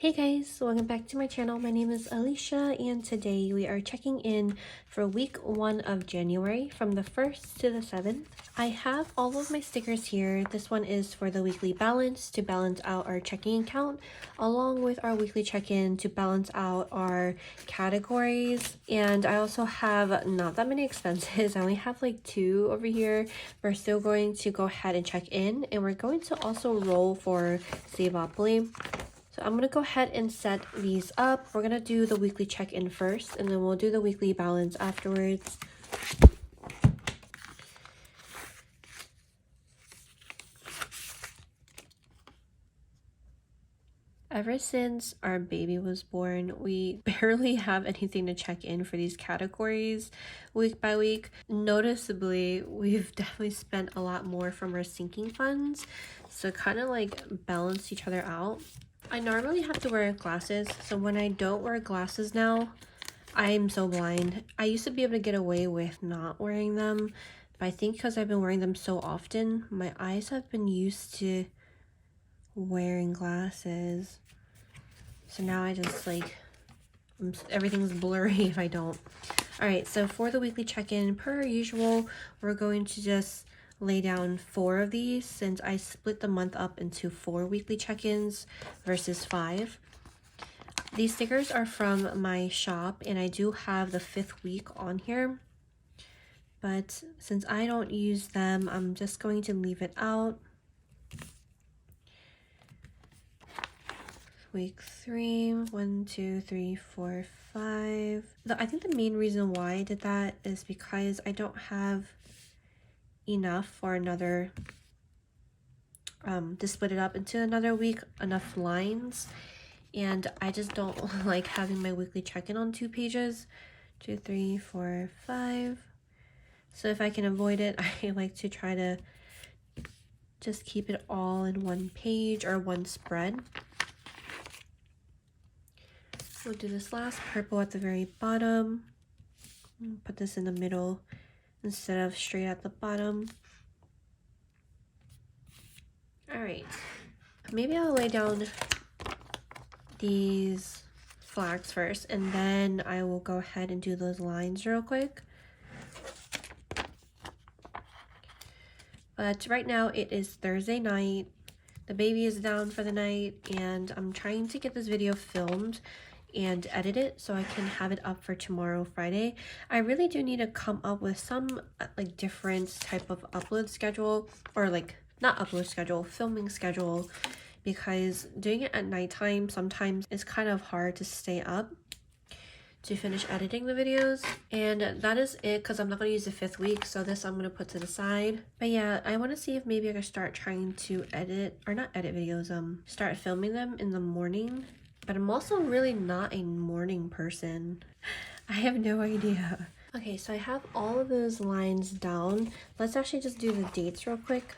Hey guys, welcome back to my channel. My name is Alicia and today we are checking in for week 1 of January from the 1st to the 7th. I have all of my stickers here. This one is for the weekly balance to balance out our checking account, along with our weekly check-in to balance out our categories. And I also have not that many expenses. I only have like 2 over here. We're still going to go ahead and check in, and we're going to also roll for Savopoly. So I'm going to go ahead and set these up. We're going to do the weekly check-in first, and then we'll do the weekly balance afterwards. Ever since our baby was born, we barely have anything to check in for these categories week by week. Noticeably, we've definitely spent a lot more from our sinking funds, so kind of like balance each other out. I normally have to wear glasses, so when I don't wear glasses now, I'm so blind. I used to be able to get away with not wearing them, but I think because I've been wearing them so often, my eyes have been used to wearing glasses. So now I just like, everything's blurry if I don't. Alright, so for the weekly check-in, per usual, we're going to just lay down 4 of these since I split the month up into 4 weekly check-ins versus 5. These stickers are from my shop and I do have the 5th week on here, but since I don't use them, I'm just going to leave it out. Week 3, 1, 2, 3, 4, 5. I think the main reason why I did that is because I don't have enough for another to split it up into another week, enough lines, and I just don't like having my weekly check-in on 2 pages. 2, 3, 4, 5. So if I can avoid it, I like to try to just keep it all in one page or one spread. We'll do this last purple at the very bottom. Put this in the middle instead of straight at the bottom. Alright, maybe I'll lay down these flags first, and then I will go ahead and do those lines real quick. But right now it is Thursday night. The baby is down for the night, and I'm trying to get this video filmed and edit it so I can have it up for tomorrow, Friday. I really do need to come up with some like different type of upload schedule, or like not upload schedule, filming schedule, because doing it at nighttime sometimes is kind of hard to stay up to finish editing the videos. And that is it, because I'm not going to use the 5th week, so this I'm going to put to the side. But yeah, I want to see if maybe I can start trying to edit, or not edit videos, start filming them in the morning. But I'm also really not a morning person. I have no idea. Okay, so I have all of those lines down. Let's actually just do the dates real quick.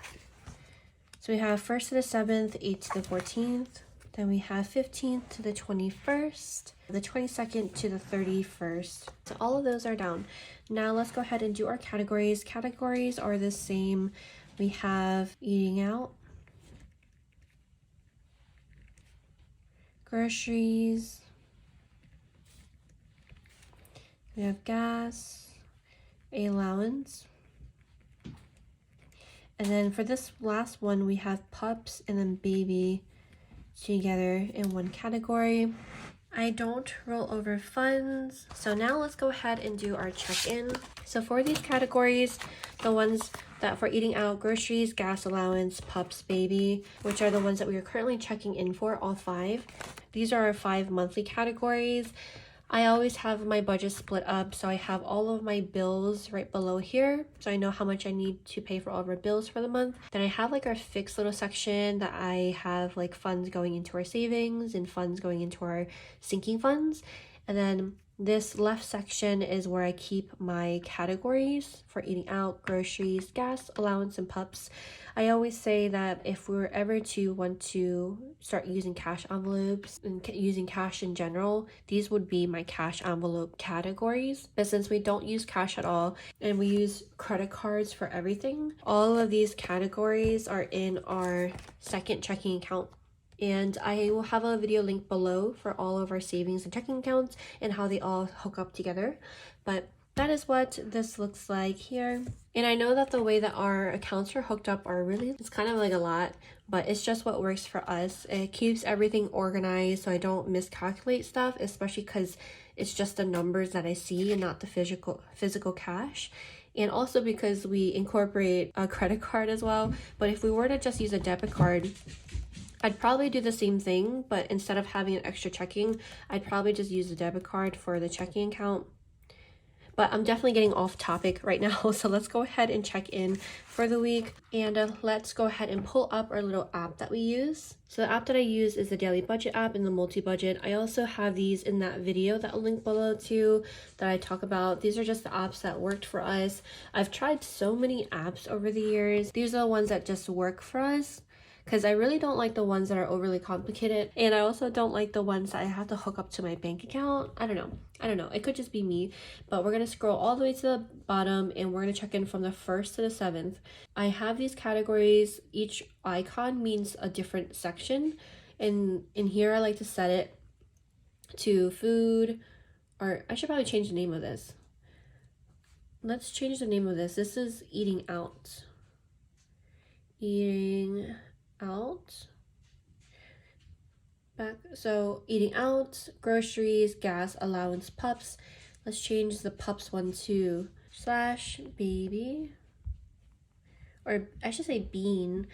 So we have 1st to the 7th, 8th to the 14th. Then we have 15th to the 21st, the 22nd to the 31st. So all of those are down. Now let's go ahead and do our categories. Categories are the same. We have eating out, groceries, we have gas, allowance, and then for this last one we have pups and then baby together in one category. I don't roll over funds. So now let's go ahead and do our check-in. So for these categories, the ones that for eating out, groceries, gas allowance, pups, baby, which are the ones that we are currently checking in for, all 5. These are our 5 monthly categories. I always have my budget split up, so I have all of my bills right below here, so I know how much I need to pay for all of our bills for the month. Then I have like our fixed little section that I have like funds going into our savings and funds going into our sinking funds. And then this left section is where I keep my categories for eating out, groceries, gas, allowance, and pups. I always say that if we were ever to want to start using cash envelopes and using cash in general, these would be my cash envelope categories. But since we don't use cash at all and we use credit cards for everything, all of these categories are in our second checking account And I will have a video link below for all of our savings and checking accounts and how they all hook up together. But that is what this looks like here. And I know that the way that our accounts are hooked up are really, it's kind of like a lot, but it's just what works for us. It keeps everything organized so I don't miscalculate stuff, especially because it's just the numbers that I see and not the physical cash. And also because we incorporate a credit card as well. But if we were to just use a debit card, I'd probably do the same thing, but instead of having an extra checking, I'd probably just use the debit card for the checking account. But I'm definitely getting off topic right now, so let's go ahead and check in for the week. And let's go ahead and pull up our little app that we use. So the app that I use is the Daily Budget app and the Multi-Budget. I also have these in that video that I'll link below too that I talk about. These are just the apps that worked for us. I've tried so many apps over the years. These are the ones that just work for us, because I really don't like the ones that are overly complicated, and I also don't like the ones that I have to hook up to my bank account. I don't know, it could just be me. But we're gonna scroll all the way to the bottom and we're gonna check in from the 1st to the 7th. I have these categories. Each icon means a different section, and in here I like to set it to food, or I should probably change the name of this. Let's change the name of this. This is eating out. Eating out. Back. So eating out, groceries, gas, allowance, pups. Let's change the pups one to /baby, or I should say bean,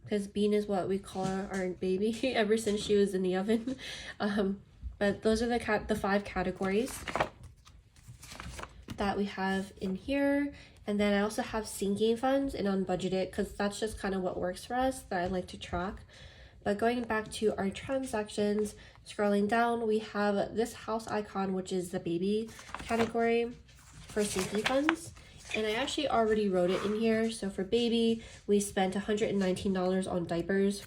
because bean is what we call our baby ever since she was in the oven. But those are the 5 categories that we have in here. And then I also have sinking funds and unbudgeted, because that's just kind of what works for us that I like to track. But going back to our transactions, scrolling down, we have this house icon, which is the baby category for sinking funds. And I actually already wrote it in here. So for baby, we spent $119 on diapers.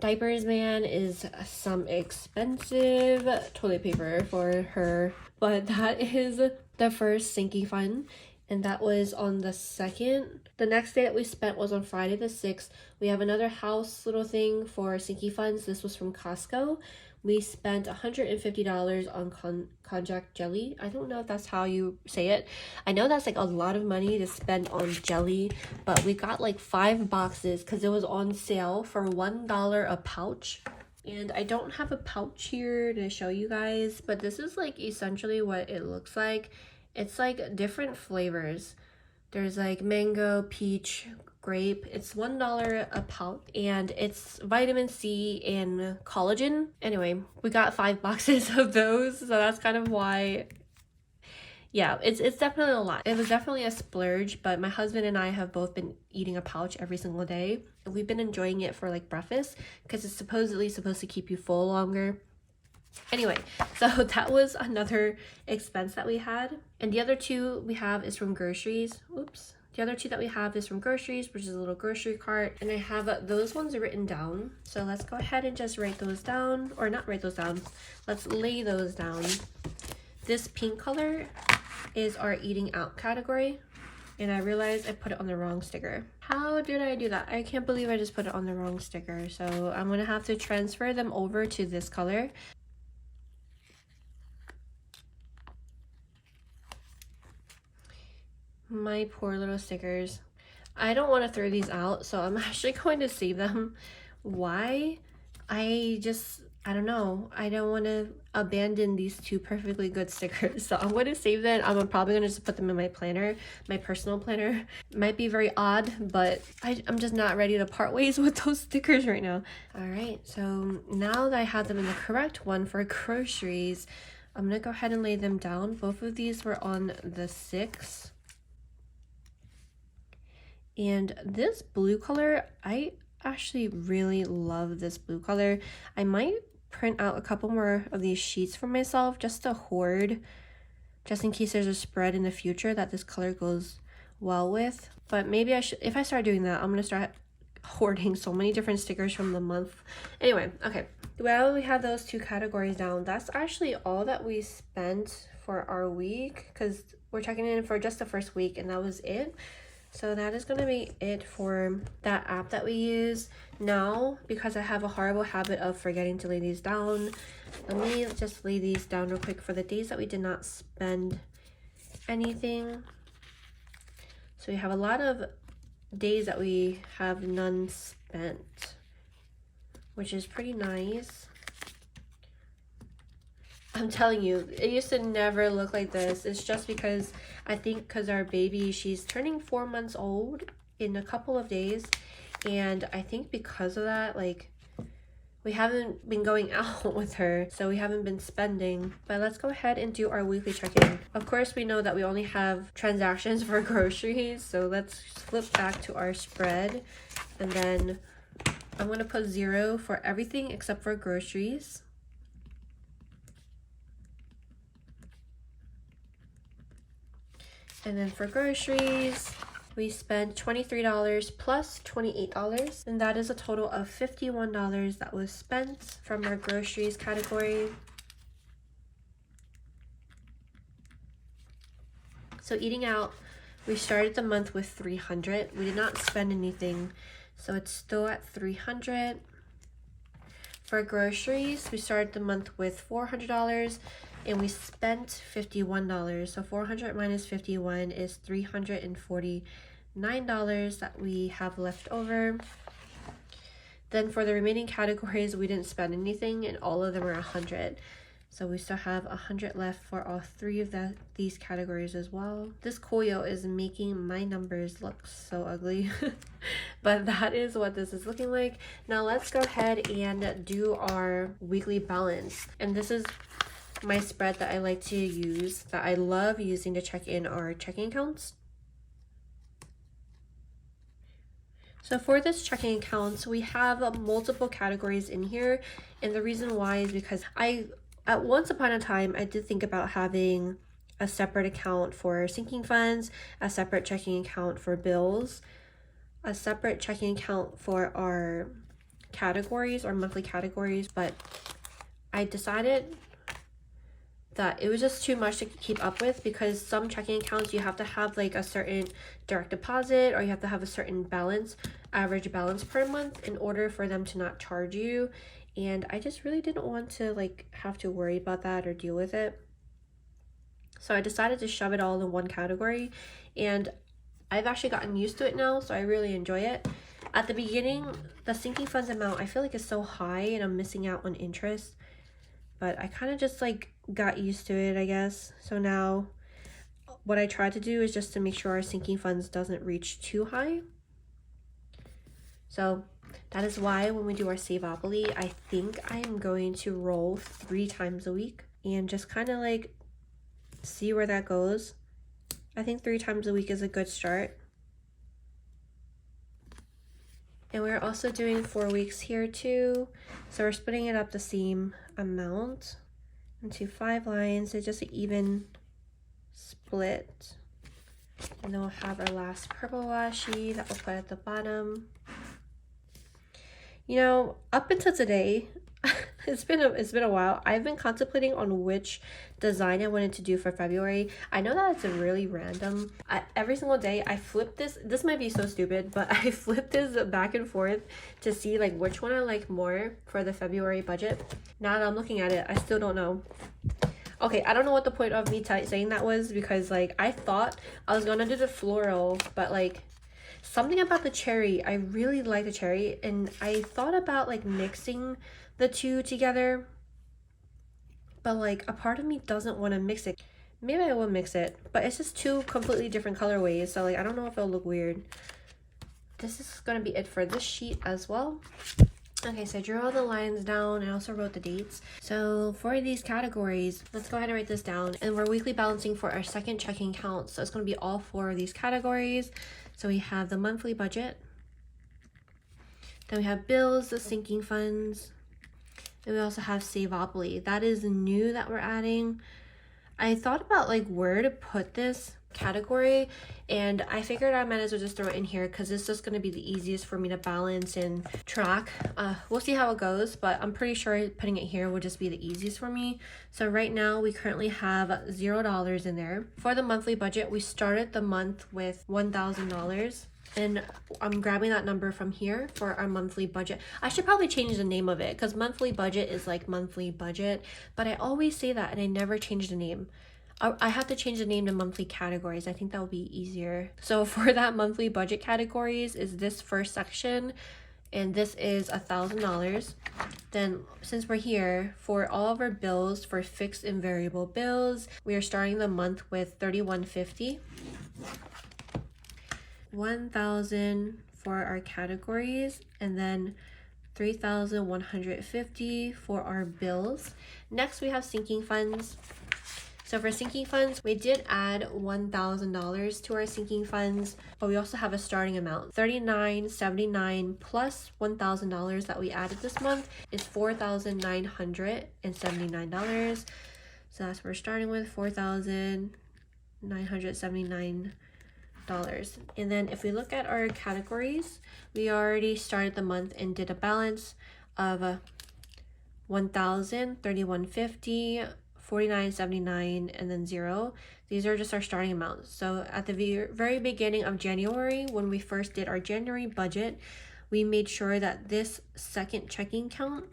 Diapers, man, is some expensive toilet paper for her. But that is the first sinking fund, and that was on the 2nd. The next day that we spent was on Friday the 6th. We have another house little thing for sinky funds. This was from Costco. We spent $150 on konjac jelly. I don't know if that's how you say it. I know that's like a lot of money to spend on jelly, but we got like 5 boxes because it was on sale for $1 a pouch. And I don't have a pouch here to show you guys, but this is like essentially what it looks like. It's like different flavors. There's like mango, peach, grape. It's $1 a pouch, and it's vitamin C and collagen. Anyway, we got 5 boxes of those, so that's kind of why. Yeah, it's definitely a lot. It was definitely a splurge, but my husband and I have both been eating a pouch every single day. We've been enjoying it for like breakfast because it's supposedly supposed to keep you full longer. Anyway, so that was another expense that we had. And the other 2 we have is from groceries. Oops. The other 2 that we have is from groceries, which is a little grocery cart. And I have those ones written down. So let's go ahead and just write those down. Or not write those down. Let's lay those down. This pink color is our eating out category. And I realized I put it on the wrong sticker. How did I do that? I can't believe I just put it on the wrong sticker. So I'm going to have to transfer them over to this color. My poor little stickers. I don't want to throw these out, so I'm actually going to save them. Why? I don't know. I don't want to abandon these 2 perfectly good stickers. So I'm going to save them. I'm probably going to just put them in my planner, my personal planner. Might be very odd, but I'm just not ready to part ways with those stickers right now. All right, so now that I have them in the correct one for groceries, I'm going to go ahead and lay them down. Both of these were on the 6th. And this blue color, I actually really love this blue color. I might print out a couple more of these sheets for myself just to hoard, just in case there's a spread in the future that this color goes well with. But maybe I should, if I start doing that, I'm gonna start hoarding so many different stickers from the month. Anyway, okay, well, we have those 2 categories down. That's actually all that we spent for our week, because we're checking in for just the first week and that was it. So that is going to be it for that app that we use. Now, because I have a horrible habit of forgetting to lay these down, let me just lay these down real quick for the days that we did not spend anything. So we have a lot of days that we have none spent, which is pretty nice. I'm telling you, it used to never look like this. It's just because I think because our baby, she's turning 4 months old in a couple of days, and I think because of that, like, we haven't been going out with her, so we haven't been spending. But let's go ahead and do our weekly check-in. Of course, we know that we only have transactions for groceries, so let's flip back to our spread, and then I'm gonna put 0 for everything except for groceries. And then for groceries, we spent $23 plus $28, and that is a total of $51 that was spent from our groceries category. So eating out, we started the month with $300. We did not spend anything, so it's still at $300. For groceries, we started the month with $400. And we spent $51. So 400 minus 51 is $349 that we have left over. Then for the remaining categories, we didn't spend anything, and all of them are 100. So we still have 100 left for all 3 of these categories as well. This Koyo is making my numbers look so ugly. But that is what this is looking like. Now let's go ahead and do our weekly balance. And this is my spread that I like to use, that I love using to check in our checking accounts. So for this checking accounts, we have multiple categories in here, and the reason why is because at once upon a time, I did think about having a separate account for sinking funds, a separate checking account for bills, a separate checking account for our categories, our monthly categories, but I decided that it was just too much to keep up with, because some checking accounts you have to have like a certain direct deposit, or you have to have a certain balance, average balance per month, in order for them to not charge you. And I just really didn't want to like have to worry about that or deal with it. So I decided to shove it all in one category, and I've actually gotten used to it now, so I really enjoy it. At the beginning, the sinking funds amount I feel like is so high, and I'm missing out on interest, but I kind of just like got used to it, I guess. So now what I try to do is just to make sure our sinking funds doesn't reach too high. So that is why when we do our Savopoly, I think I am going to roll 3 times a week and just kind of like see where that goes. I think 3 times a week is a good start. And we're also doing 4 weeks here too. So we're splitting it up the same amount into 5 lines. So just an even split. And then we'll have our last purple washi that we'll put at the bottom. You know, up until today, it's been a while. I've been contemplating on which design I wanted to do for February. I know that it's a really random. Every single day I flip this. This might be so stupid, but I flip this back and forth to see like which one I like more for the February budget. Now that I'm looking at it, I still don't know. Okay, I don't know what the point of me saying that was, because like I thought I was gonna do the floral, but like something about the cherry, I really like the cherry, and I thought about like mixing the two together, but like a part of me doesn't want to mix it. Maybe I will mix it, but it's just 2 completely different colorways, so like I don't know if it'll look weird. This is gonna be it for this sheet as well. Okay, so I drew all the lines down. I also wrote the dates. So for these categories, let's go ahead and write this down. And we're weekly balancing for our second checking account, so it's going to be all 4 of these categories. So we have the monthly budget, then we have bills, the sinking funds, and we also have Savopoly. That is new that we're adding. I thought about like where to put this, category, and I figured I might as well just throw it in here because it's just going to be the easiest for me to balance and track. We'll see how it goes, but I'm pretty sure putting it here will just be the easiest for me. So right now we currently have $0 in there. For the monthly budget, we started the month with $1,000. And I'm grabbing that number from here for our monthly budget. I should probably change the name of it because monthly budget is like monthly budget, but I always say that and I never change the name. I have to change the name to monthly categories. I think that would be easier. So for that monthly budget categories is this first section, and this is $1,000. Then since we're here, for all of our bills, for fixed and variable bills, we are starting the month with $3,150. 1,000 for our categories, and then 3,150 for our bills. Next we have sinking funds. So for sinking funds, we did add $1,000 to our sinking funds, but we also have a starting amount. $3,979 plus $1,000 that we added this month is $4,979. So that's what we're starting with, $4,979. And then if we look at our categories, we already started the month and did a balance of $1,000, $3,150, $49.79, and then 0. These are just our starting amounts. So at the very beginning of January, when we first did our January budget, we made sure that this second checking account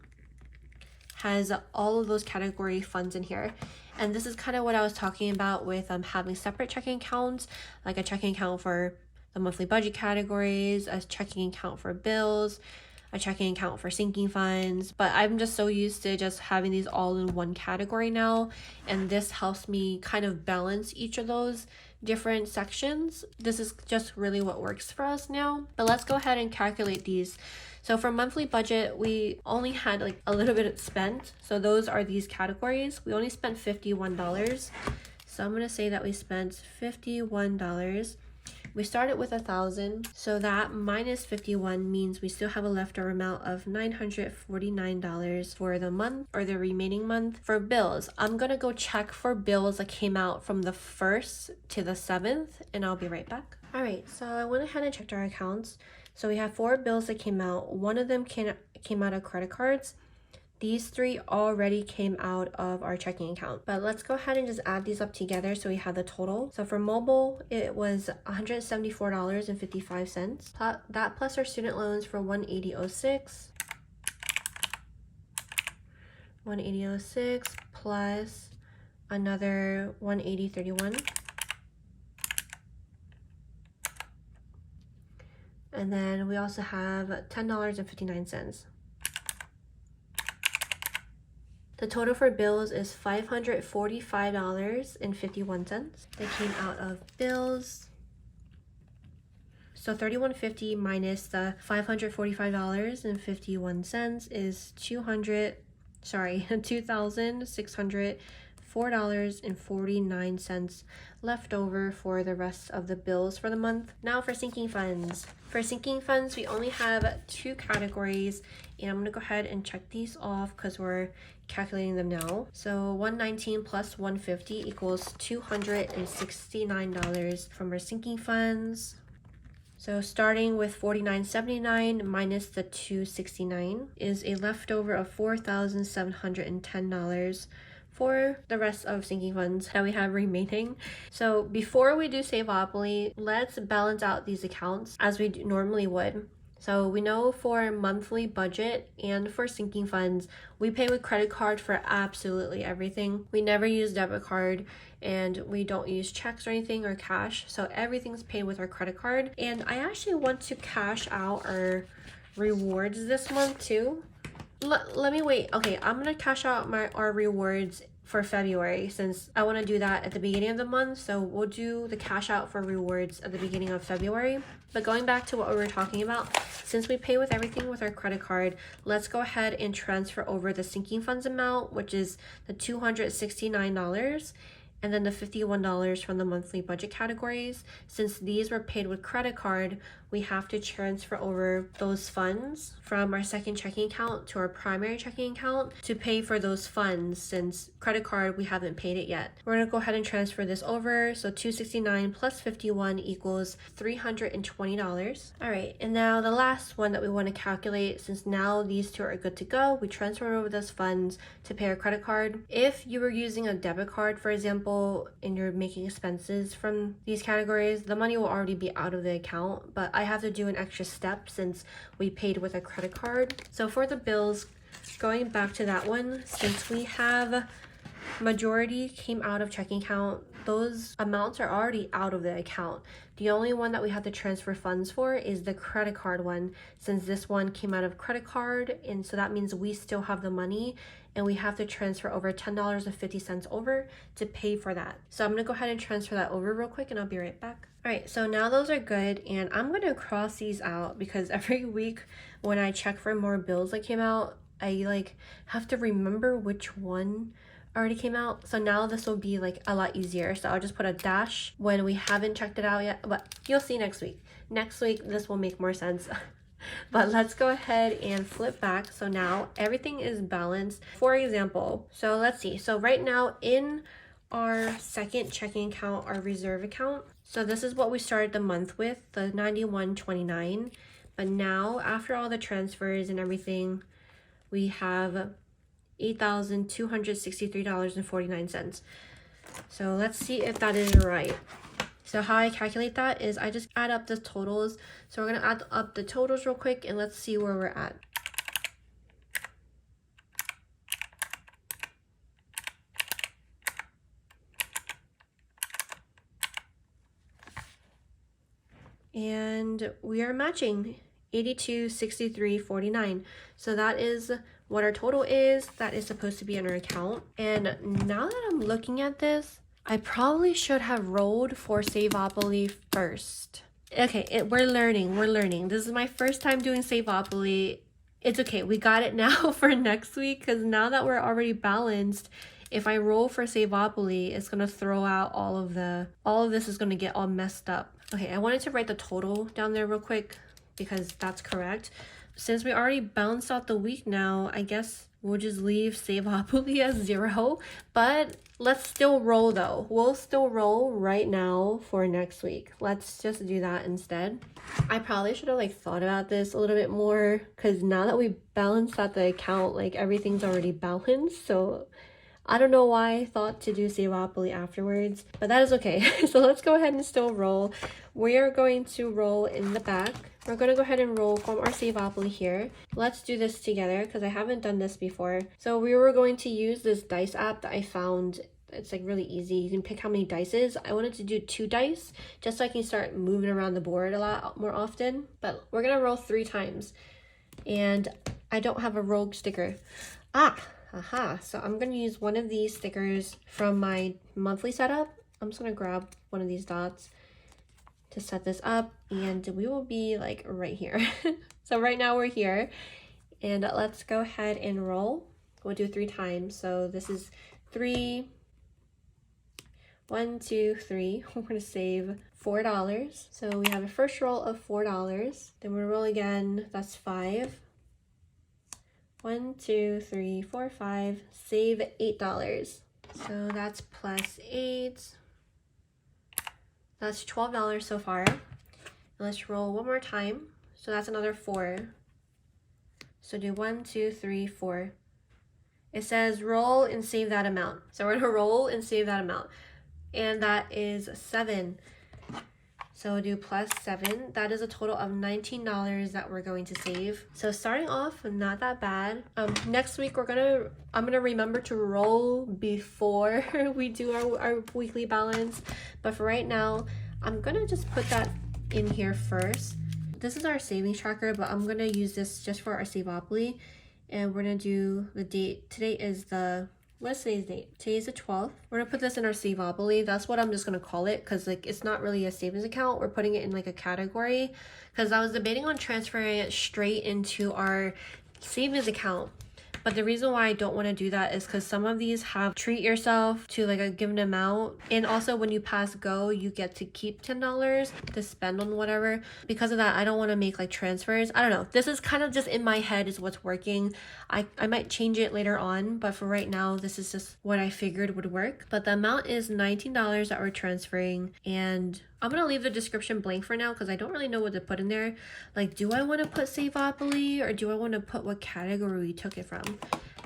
has all of those category funds in here. And this is kind of what I was talking about with having separate checking accounts, like a checking account for the monthly budget categories, a checking account for bills, a checking account for sinking funds. But I'm just so used to just having these all in one category now, and this helps me kind of balance each of those different sections. This is just really what works for us now. But let's go ahead and calculate these. So for monthly budget, we only had like a little bit spent. So those are these categories. We only spent $51. So I'm gonna say that we spent $51. We started with 1,000. So that minus 51 means we still have a leftover amount of $949 for the month or the remaining month. For bills, I'm gonna go check for bills that came out from the 1st to the 7th, and I'll be right back. All right, so I went ahead and checked our accounts. So we have 4 bills that came out. One of them came out of credit cards. These 3 already came out of our checking account. But let's go ahead and just add these up together so we have the total. So for mobile, it was $174.55. That plus our student loans for $180.06. $180.06 plus another $180.31. And then we also have $10.59. The total for bills is $545.51. That came out of bills. So $3,150 minus the $545.51 is $2,604.49 left over for the rest of the bills for the month. Now for sinking funds. For sinking funds, we only have 2 categories, and I'm gonna go ahead and check these off because we're calculating them now. So 119 plus 150 equals $269 from our sinking funds. So starting with $49.79 minus the $269 is a leftover of $4,710 for the rest of sinking funds that we have remaining. So before we do Savopoly, let's balance out these accounts as we normally would. So we know for monthly budget and for sinking funds, we pay with credit card for absolutely everything. We never use debit card, and we don't use checks or anything or cash. So everything's paid with our credit card. And I actually want to cash out our rewards this month too. Let me wait. Okay, I'm gonna cash out our rewards for February since I want to do that at the beginning of the month. So we'll do the cash out for rewards at the beginning of February. But going back to what we were talking about, since we pay with everything with our credit card, let's go ahead and transfer over the sinking funds amount, which is the $269. and then the $51 from the monthly budget categories. Since these were paid with credit card, we have to transfer over those funds from our second checking account to our primary checking account to pay for those funds. Since credit card, we haven't paid it yet. We're gonna go ahead and transfer this over. So $269 plus 51 equals $320. All right, and now the last one that we want to calculate, since now these two are good to go, we transfer over those funds to pay our credit card. If you were using a debit card, for example, and you're making expenses from these categories, the money will already be out of the account, but I have to do an extra step since we paid with a credit card. So for the bills, going back to that one, since we have majority came out of checking account, those amounts are already out of the account. The only one that we have to transfer funds for is the credit card one, since this one came out of credit card, and so that means we still have the money and we have to transfer over $10.50 over to pay for that. So I'm gonna go ahead and transfer that over real quick and I'll be right back. All right, so now those are good, and I'm gonna cross these out because every week when I check for more bills that came out, I have to remember which one already came out. So now this will be a lot easier. So I'll just put a dash when we haven't checked it out yet, but you'll see next week. Next week, this will make more sense. But let's go ahead and flip back. So now everything is balanced. For example, so let's see. So right now in our second checking account, our reserve account, so this is what we started the month with, the $91.29. But now after all the transfers and everything, we have $8,263.49. So let's see if that is right. So how I calculate that is I just add up the totals. So we're gonna add up the totals real quick and let's see where we're at. And we are matching $82.63.49. So that is what our total is. That is supposed to be in our account. And now that I'm looking at this, I probably should have rolled for Savopoly first. Okay, we're learning. This is my first time doing Savopoly. It's okay, we got it now for next week, because now that we're already balanced, if I roll for Savopoly, it's gonna throw out all of this is gonna get all messed up. Okay, I wanted to write the total down there real quick because that's correct. Since we already balanced out the week now, I guess we'll just leave Savopoly as 0, but let's still roll though. We'll still roll right now for next week. Let's just do that instead. I probably should have thought about this a little bit more, because now that we balanced out the account, everything's already balanced. So I don't know why I thought to do Savopoly afterwards, but that is okay. So let's go ahead and still roll. We are going to roll in the back. We're going to go ahead and roll from our Savopoly here. Let's do this together because I haven't done this before. So we were going to use this dice app that I found. It's really easy. You can pick how many dices. I wanted to do 2 dice just so I can start moving around the board a lot more often. But we're going to roll 3 times. And I don't have a rogue sticker. Aha, so I'm going to use one of these stickers from my monthly setup. I'm just going to grab one of these dots to set this up, and we will be right here. So right now we're here, and let's go ahead and roll. We'll do 3 times. So this is 3, 1, 2, 3. We're going to save $4. So we have a first roll of $4. Then we roll again. That's 5. 1, 2, 3, 4, 5, save $8. So that's plus 8. That's $12 so far. And let's roll one more time. So that's another 4. So do 1, 2, 3, 4. It says roll and save that amount. So we're gonna roll and save that amount. And that is 7. So we'll do plus 7. That is a total of $19 that we're going to save. So starting off, not that bad. Next week I'm gonna remember to roll before we do our weekly balance. But for right now, I'm gonna just put that in here first. This is our savings tracker, but I'm gonna use this just for our Savopoly. And we're gonna do the date. Today is what's today's date? Today's the 12th. We're gonna put this in our Savopoly. That's what I'm just gonna call it, because it's not really a savings account. We're putting it in a category, because I was debating on transferring it straight into our savings account, But the reason why I don't want to do that is because some of these have treat yourself to like a given amount, and also when you pass go you get to keep $10 to spend on whatever. Because of that, I don't want to make like transfers. I don't know, this is kind of just in my head is what's working. I might change it later on, but for right now this is just what I figured would work. But the amount is $19 that we're transferring, and I'm gonna leave the description blank for now because I don't really know what to put in there. Like, do I want to put Savopoly or do I want to put what category we took it from?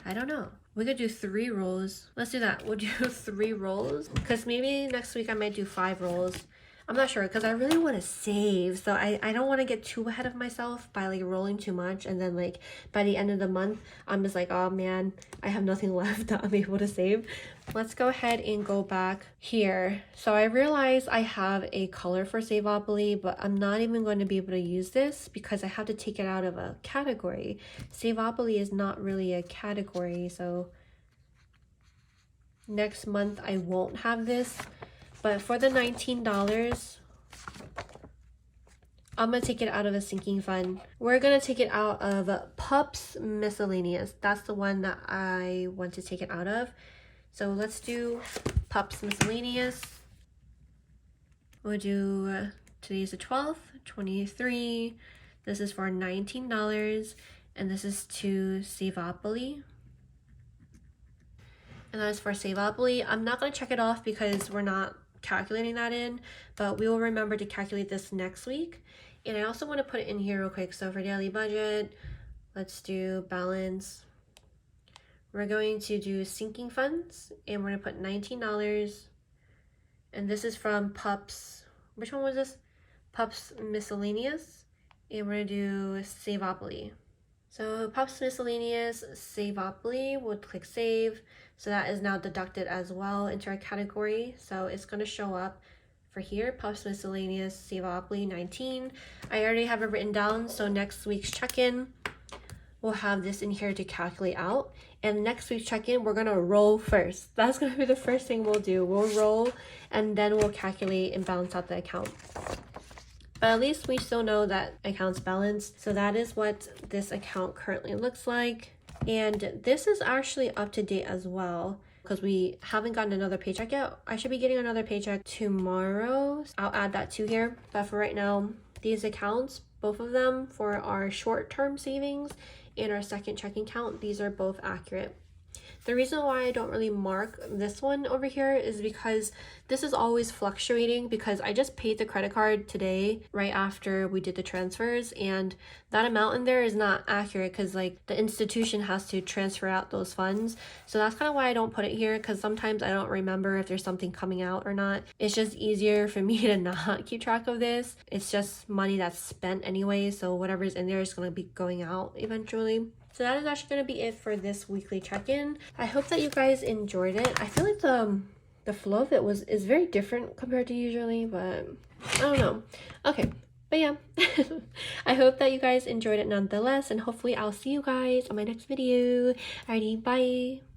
I don't know. We could do 3 rolls. Let's do that. We'll do 3 rolls because maybe next week I might do 5 rolls. I'm not sure because I really want to save, so I don't want to get too ahead of myself by like rolling too much, and then like by the end of the month I'm just like, oh man, I have nothing left that I'm able to save. Let's go ahead and go back here. So I realize I have a color for Savopoly, but I'm not even going to be able to use this because I have to take it out of a category. Savopoly is not really a category, so next month I won't have this. But for the $19, I'm going to take it out of a sinking fund. We're going to take it out of Pups Miscellaneous. That's the one that I want to take it out of. So let's do Pups Miscellaneous. We'll do, today's the 12th, 23. This is for $19. And this is to Savopoly. And that is for Savopoly. I'm not going to check it off because we're not calculating that in, but we will remember to calculate this next week. And I also want to put it in here real quick. So for daily budget, let's do balance. We're going to do sinking funds, and we're going to put $19. And this is from Pups. Which one was this? Pups Miscellaneous. And we're going to do Savopoly. So Pups Miscellaneous, Savopoly, we'll click save. So that is now deducted as well into our category. So it's going to show up for here, Pups Miscellaneous, Savopoly 19. I already have it written down, so next week's check-in, we'll have this in here to calculate out. And next week's check-in, we're going to roll first. That's going to be the first thing we'll do. We'll roll, and then we'll calculate and balance out the account. But at least we still know that account's balanced. So that is what this account currently looks like. And this is actually up to date as well because we haven't gotten another paycheck yet. I should be getting another paycheck tomorrow. I'll add that to here. But for right now, these accounts, both of them for our short-term savings and our second checking account, these are both accurate. The reason why I don't really mark this one over here is because this is always fluctuating, because I just paid the credit card today right after we did the transfers, and that amount in there is not accurate because like the institution has to transfer out those funds. So that's kind of why I don't put it here, because sometimes I don't remember if there's something coming out or not. It's just easier for me to not keep track of this. It's just money that's spent anyway, so whatever's in there is going to be going out eventually. So that is actually going to be it for this weekly check-in. I hope that you guys enjoyed it. I feel like the flow of it is very different compared to usually, but I don't know. Okay, but yeah. I hope that you guys enjoyed it nonetheless, and hopefully I'll see you guys on my next video. Alrighty, bye!